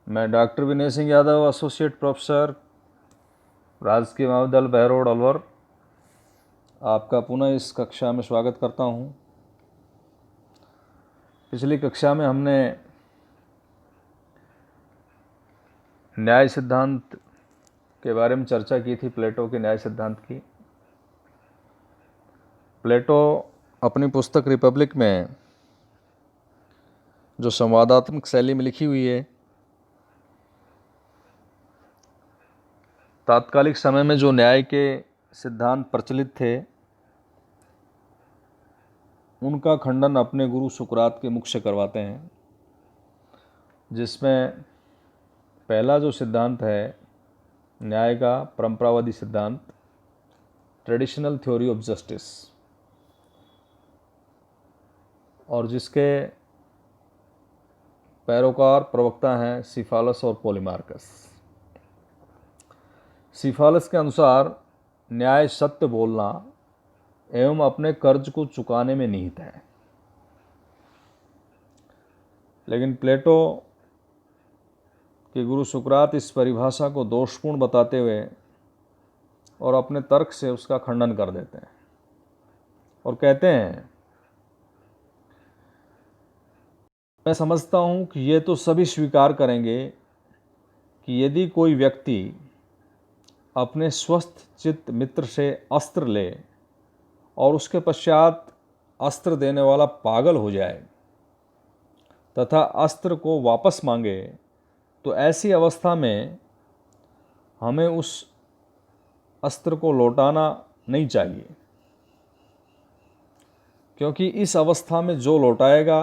मैं doctor Vinay Singh Yadav, associate professor, राजकीय महाविद्यालय बहरोड अलवर, आपका पुनः इस कक्षा में स्वागत करता हूं। पिछली कक्षा में हमने न्याय सिद्धांत के बारे में चर्चा की थी, प्लेटो के न्याय सिद्धांत की। प्लेटो अपनी पुस्तक रिपब्लिक में जो संवादात्मक शैली में लिखी हुई है, तात्कालिक समय में जो न्याय के सिद्धांत प्रचलित थे उनका खंडन अपने गुरु सुकरात के मुख से करवाते हैं, जिसमें पहला जो सिद्धांत है न्याय का, परंपरावादी सिद्धांत, ट्रेडिशनल थ्योरी ऑफ जस्टिस, और जिसके पैरोकार प्रवक्ता हैं सिफालस और पॉलीमार्कस। सिफालस के अनुसार न्याय सत्य बोलना एवं अपने कर्ज को चुकाने में निहित है। लेकिन प्लेटो के गुरु सुकरात इस परिभाषा को दोषपूर्ण बताते हुए और अपने तर्क से उसका खंडन कर देते हैं और कहते हैं, मैं समझता हूं कि ये तो सभी स्वीकार करेंगे कि यदि कोई व्यक्ति अपने स्वस्थ चित्त मित्र से अस्त्र ले और उसके पश्चात अस्त्र देने वाला पागल हो जाए तथा अस्त्र को वापस मांगे, तो ऐसी अवस्था में हमें उस अस्त्र को लौटाना नहीं चाहिए, क्योंकि इस अवस्था में जो लौटाएगा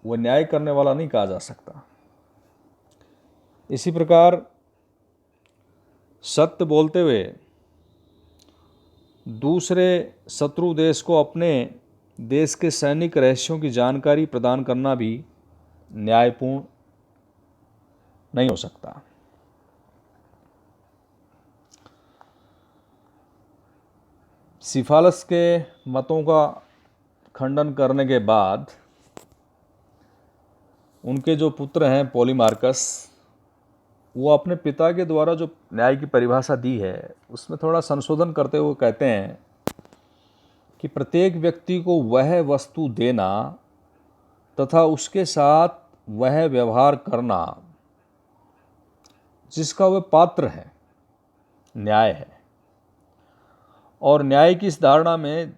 वह न्याय करने वाला नहीं कहा जा सकता। इसी प्रकार सत्य बोलते हुए दूसरे शत्रु देश को अपने देश के सैनिक रहस्यों की जानकारी प्रदान करना भी न्यायपूर्ण नहीं हो सकता। सिफालस के मतों का खंडन करने के बाद उनके जो पुत्र हैं पॉलीमार्कस, वो अपने पिता के द्वारा जो न्याय की परिभाषा दी है उसमें थोड़ा संशोधन करते हुए कहते हैं कि प्रत्येक व्यक्ति को वह वस्तु देना तथा उसके साथ वह व्यवहार करना जिसका वह पात्र है, न्याय है। और न्याय की इस धारणा में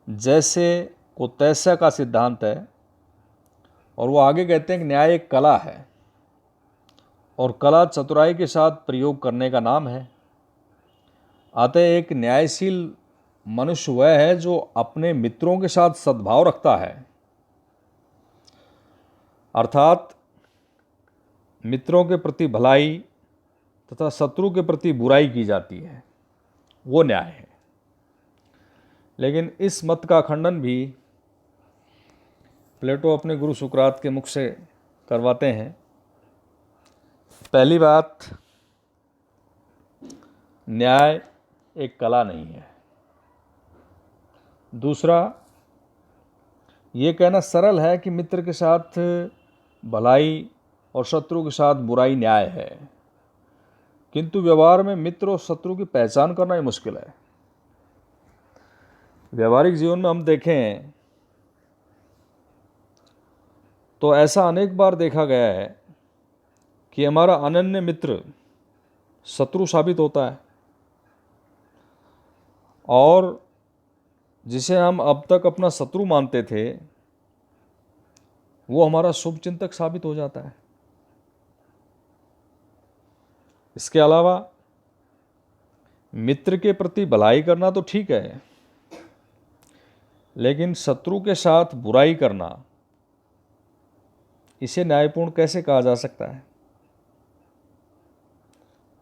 जैसे को तैसा का सिद्धांत है, और वो आगे कहते हैं कि न्याय एक कला है और कला चतुराई के साथ प्रयोग करने का नाम है। अतः एक न्यायशील मनुष्य वह है जो अपने मित्रों के साथ सद्भाव रखता है, अर्थात मित्रों के प्रति भलाई तथा शत्रु के प्रति बुराई की जाती है, वो न्याय है। लेकिन इस मत का खंडन भी प्लेटो अपने गुरु सुकरात के मुख से करवाते हैं। पहली बात, न्याय एक कला नहीं है। दूसरा, ये कहना सरल है कि मित्र के साथ भलाई और शत्रु के साथ बुराई न्याय है, किंतु व्यवहार में मित्र और शत्रु की पहचान करना ही मुश्किल है। व्यवहारिक जीवन में हम देखें तो ऐसा अनेक बार देखा गया है कि हमारा अनन्य मित्र शत्रु साबित होता है और जिसे हम अब तक अपना शत्रु मानते थे वो हमारा शुभचिंतक साबित हो जाता है। इसके अलावा मित्र के प्रति भलाई करना तो ठीक है, लेकिन शत्रु के साथ बुराई करना, इसे न्यायपूर्ण कैसे कहा जा सकता है?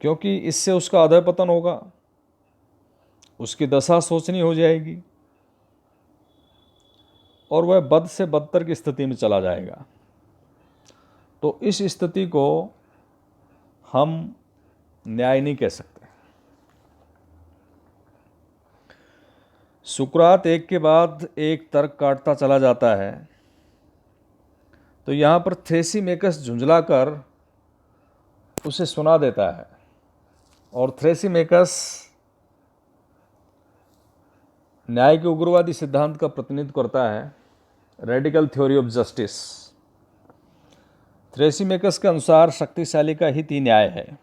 क्योंकि इससे उसका अधःपतन होगा, उसकी दशा शोचनीय हो जाएगी और वह बद से बदतर की स्थिति में चला जाएगा। तो इस स्थिति को हम न्याय नहीं कह सकते। सुकरात एक के बाद एक तर्क काटता चला जाता है, तो यहाँ पर थ्रेसिमेकस झुंझलाकर उसे सुना देता है, और थ्रेसिमेकस न्याय के उग्रवादी सिद्धांत का प्रतिनिधित्व करता है, रेडिकल थ्योरी ऑफ जस्टिस। थ्रेसिमेकस के अनुसार शक्तिशाली का हित ही न्याय है,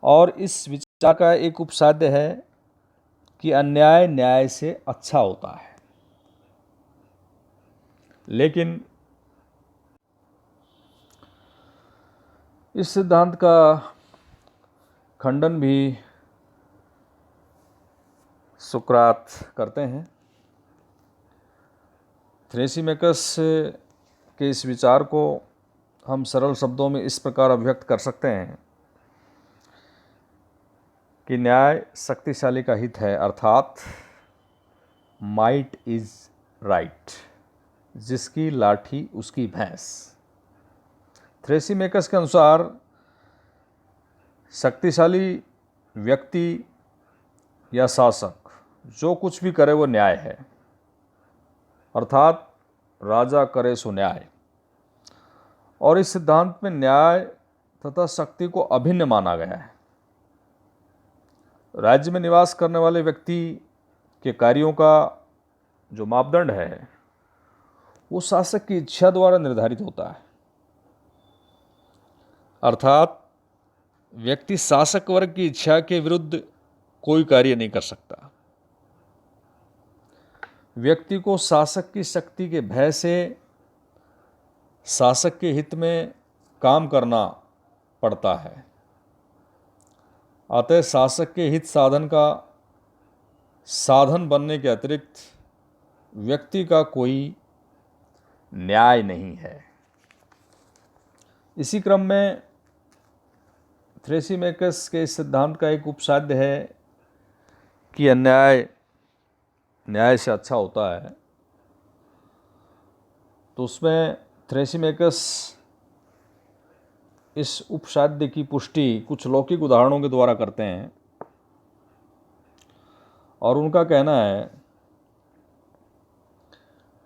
और इस विचार का एक उपसाद्य है कि अन्याय न्याय से अच्छा होता है। लेकिन इस सिद्धांत का खंडन भी सुकरात करते हैं। थ्रेसिमेकस के इस विचार को हम सरल शब्दों में इस प्रकार अभिव्यक्त कर सकते हैं कि न्याय शक्तिशाली का हित है, अर्थात माइट इज राइट, जिसकी लाठी उसकी भैंस। थ्रेसिमेकस के अनुसार शक्तिशाली व्यक्ति या शासक जो कुछ भी करे वो न्याय है, अर्थात राजा करे सो न्याय। और इस सिद्धांत में न्याय तथा शक्ति को अभिन्न माना गया है। राज्य में निवास करने वाले व्यक्ति के कार्यों का जो मापदंड है वो शासक की इच्छा द्वारा निर्धारित होता है, अर्थात व्यक्ति शासक वर्ग की इच्छा के विरुद्ध कोई कार्य नहीं कर सकता। व्यक्ति को शासक की शक्ति के भय से शासक के हित में काम करना पड़ता है। अतः शासक के हित साधन का साधन बनने के अतिरिक्त व्यक्ति का कोई न्याय नहीं है। इसी क्रम में थ्रेसिमेकस के इस सिद्धांत का एक उपसाद्य है कि अन्याय न्याय से अच्छा होता है। तो उसमें थ्रेसिमेकस इस उपसाद्य की पुष्टि कुछ लौकिक उदाहरणों के द्वारा करते हैं, और उनका कहना है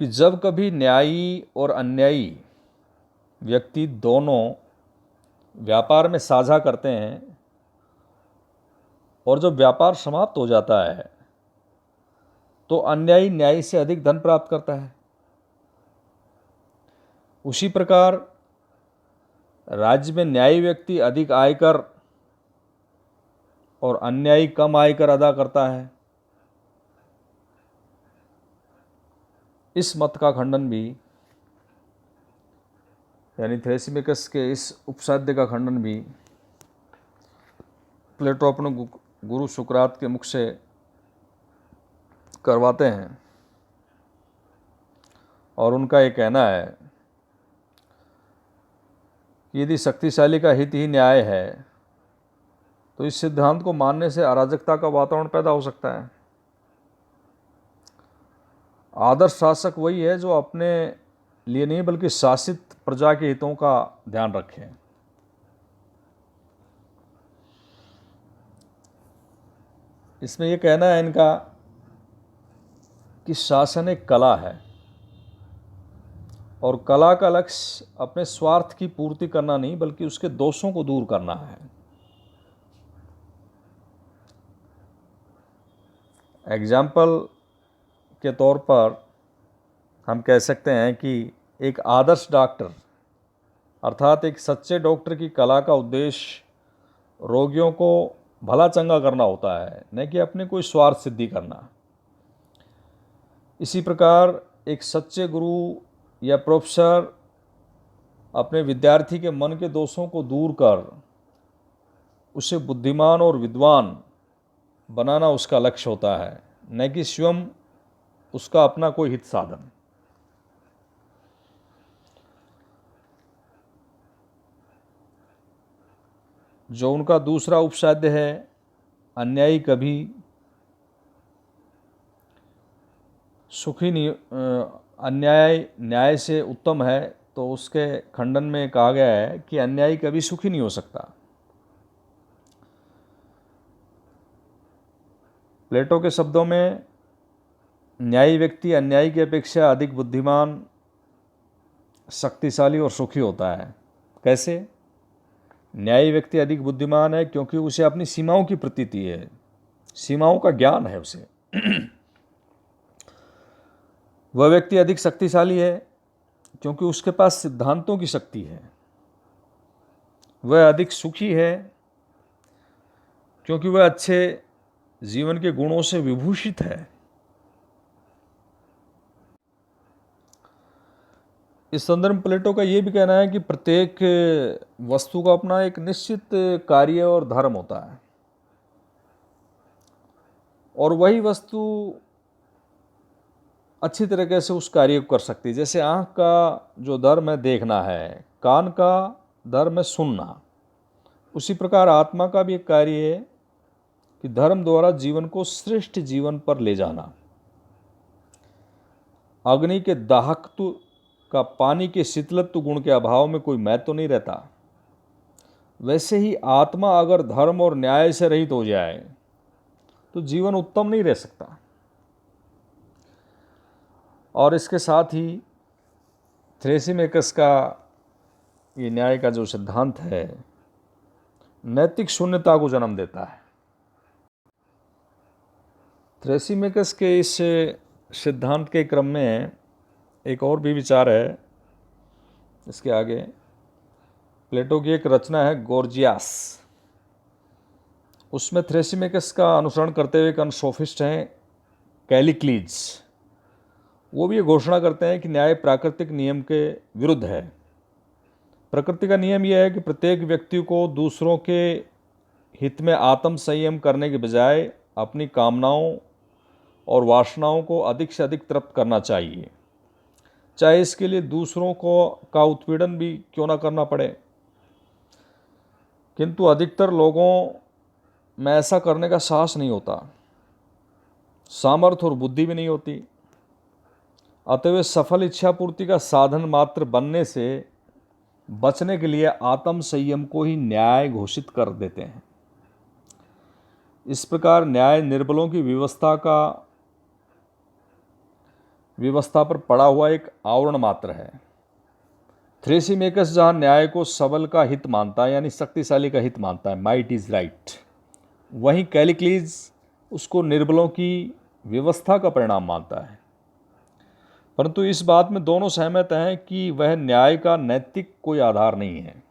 कि जब कभी न्यायी और अन्यायी व्यक्ति दोनों व्यापार में साझा करते हैं और जब व्यापार समाप्त हो जाता है तो अन्यायी न्यायी से अधिक धन प्राप्त करता है। उसी प्रकार राज्य में न्यायी व्यक्ति अधिक आयकर और अन्यायी कम आयकर अदा करता है। इस मत का खंडन भी, यानी थ्रेसिमेकस के इस उपसाद्य का खंडन भी प्लेटो अपने गुरु सुकरात के मुख से करवाते हैं, और उनका ये कहना है कि यदि शक्तिशाली का हित ही न्याय है तो इस सिद्धांत को मानने से अराजकता का वातावरण पैदा हो सकता है। आदर्श शासक वही है जो अपने लिए नहीं बल्कि शासित प्रजा के हितों का ध्यान रखे। इसमें यह कहना है इनका कि शासन एक कला है और कला का लक्ष्य अपने स्वार्थ की पूर्ति करना नहीं बल्कि उसके दोषों को दूर करना है। एग्जाम्पल के तौर पर हम कह सकते हैं कि एक आदर्श डॉक्टर अर्थात एक सच्चे डॉक्टर की कला का उद्देश्य रोगियों को भला चंगा करना होता है, न कि अपने कोई स्वार्थ सिद्धि करना। इसी प्रकार एक सच्चे गुरु या प्रोफेसर अपने विद्यार्थी के मन के दोषों को दूर कर उसे बुद्धिमान और विद्वान बनाना उसका लक्ष्य होता है, न कि स्वयं उसका अपना कोई हित साधन। जो उनका दूसरा उपसाद्य है, अन्यायी कभी सुखी नहीं, अन्याय न्याय से उत्तम है, तो उसके खंडन में कहा गया है कि अन्यायी कभी सुखी नहीं हो सकता। प्लेटो के शब्दों में न्यायी व्यक्ति अन्यायी की अपेक्षा अधिक बुद्धिमान शक्तिशाली और सुखी होता है। कैसे? न्यायी व्यक्ति अधिक बुद्धिमान है क्योंकि उसे अपनी सीमाओं की प्रतीति है, सीमाओं का ज्ञान है उसे। वह व्यक्ति अधिक शक्तिशाली है क्योंकि उसके पास सिद्धांतों की शक्ति है। वह अधिक सुखी है क्योंकि वह अच्छे जीवन के गुणों से विभूषित है। इस संदर्भ में प्लेटो का यह भी कहना है कि प्रत्येक वस्तु का अपना एक निश्चित कार्य और धर्म होता है, और वही वस्तु अच्छी तरीके से उस कार्य को कर सकती है। जैसे आँख का जो धर्म है देखना है, कान का धर्म है सुनना, उसी प्रकार आत्मा का भी एक कार्य है कि धर्म द्वारा जीवन को श्रेष्ठ जीवन पर ले जाना। अग्नि के दाहकत्व का पानी के शीतलत्व गुण के अभाव में कोई महत्व नहीं रहता, वैसे ही आत्मा अगर धर्म और न्याय से रहित हो जाए तो जीवन उत्तम नहीं रह सकता। और इसके साथ ही थ्रेसिमेकस का ये न्याय का जो सिद्धांत है नैतिक शून्यता को जन्म देता है। थ्रेसिमेकस के इस सिद्धांत के क्रम में एक और भी विचार है। इसके आगे प्लेटो की एक रचना है गोर्जियास, उसमें थ्रेसिमेकस का अनुसरण करते हुए एक सोफिस्ट हैं कैलिक्लीज। वो भी ये घोषणा करते हैं कि न्याय प्राकृतिक नियम के विरुद्ध है। प्रकृति का नियम यह है कि प्रत्येक व्यक्ति को दूसरों के हित में आत्म संयम करने के बजाय अपनी कामनाओं और वासनाओं को अधिक से अधिक तृप्त करना चाहिए, चाहे इसके लिए दूसरों का उत्पीड़न भी क्यों ना करना पड़े। किंतु अधिकतर लोगों में ऐसा करने का साहस नहीं होता, सामर्थ्य और बुद्धि भी नहीं होती। अतः वे सफल इच्छा पूर्ति का साधन मात्र बनने से बचने के लिए आत्म संयम को ही न्याय घोषित कर देते हैं। इस प्रकार न्याय निर्बलों की व्यवस्था पर पड़ा हुआ एक आवरण मात्र है। थ्रेसिमेकस जहाँ न्याय को सबल का हित मानता है, यानी शक्तिशाली का हित मानता है, माइट इज राइट, वहीं कैलिक्लीज उसको निर्बलों की व्यवस्था का परिणाम मानता है। परंतु इस बात में दोनों सहमत हैं कि वह न्याय का नैतिक कोई आधार नहीं है।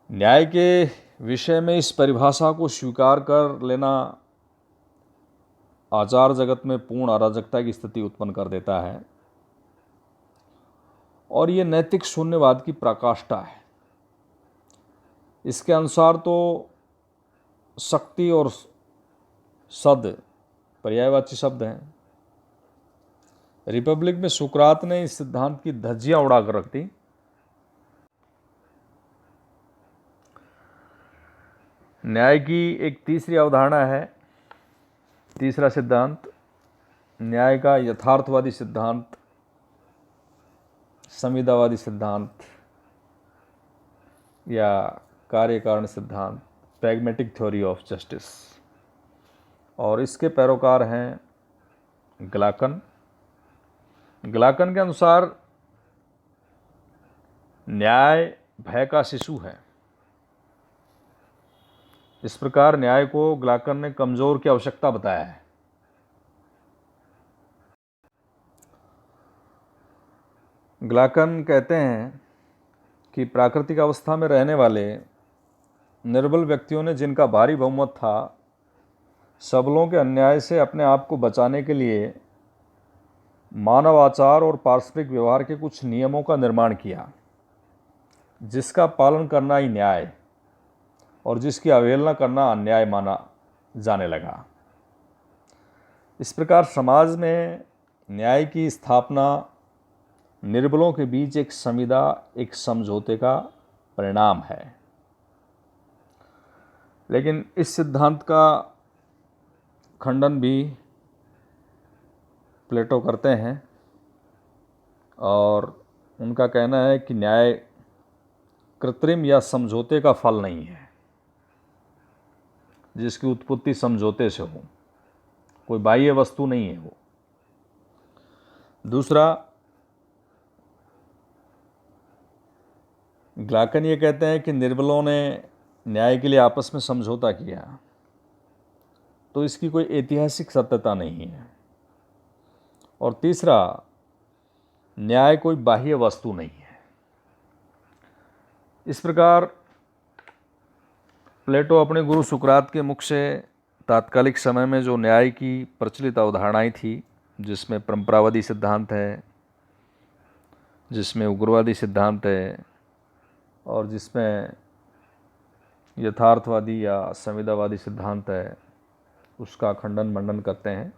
न्याय के विषय में इस परिभाषा को स्वीकार कर लेना आचार जगत में पूर्ण अराजकता की स्थिति उत्पन्न कर देता है, और ये नैतिक शून्यवाद की पराकाष्ठा है। इसके अनुसार तो शक्ति और सद पर्यायवाची शब्द हैं। रिपब्लिक में सुकरात ने इस सिद्धांत की धज्जियां उड़ाकर रख दी। न्याय की एक तीसरी अवधारणा है, तीसरा सिद्धांत, न्याय का यथार्थवादी सिद्धांत, संविदावादी सिद्धांत या कार्य कारण सिद्धांत, प्रैग्मेटिक थ्योरी ऑफ जस्टिस। और इसके पैरोकार हैं ग्लाकन। ग्लाकन के अनुसार न्याय भय का शिशु है। इस प्रकार न्याय को ग्लाकन ने कमजोर की आवश्यकता बताया है। ग्लाकन कहते हैं कि प्राकृतिक अवस्था में रहने वाले निर्बल व्यक्तियों ने, जिनका भारी बहुमत था, सबलों के अन्याय से अपने आप को बचाने के लिए मानव आचार और पारस्परिक व्यवहार के कुछ नियमों का निर्माण किया, जिसका पालन करना ही न्याय और जिसकी अवहेलना करना अन्याय माना जाने लगा। इस प्रकार समाज में न्याय की स्थापना निर्बलों के बीच एक संविदा, एक समझौते का परिणाम है। लेकिन इस सिद्धांत का खंडन भी प्लेटो करते हैं, और उनका कहना है कि न्याय कृत्रिम या समझौते का फल नहीं है, जिसकी उत्पत्ति समझौते से हो, कोई बाह्य वस्तु नहीं है वो। दूसरा, ग्लाकन ये कहते हैं कि निर्बलों ने न्याय के लिए आपस में समझौता किया, तो इसकी कोई ऐतिहासिक सत्यता नहीं है। और तीसरा, न्याय कोई बाह्य वस्तु नहीं है। इस प्रकार प्लेटो अपने गुरु सुकरात के मुख से तात्कालिक समय में जो न्याय की प्रचलित अवधारणाएं थी, जिसमें परंपरावादी सिद्धांत है, जिसमें उग्रवादी सिद्धांत है, और जिसमें यथार्थवादी या संविदावादी सिद्धांत है, उसका खंडन मंडन करते हैं।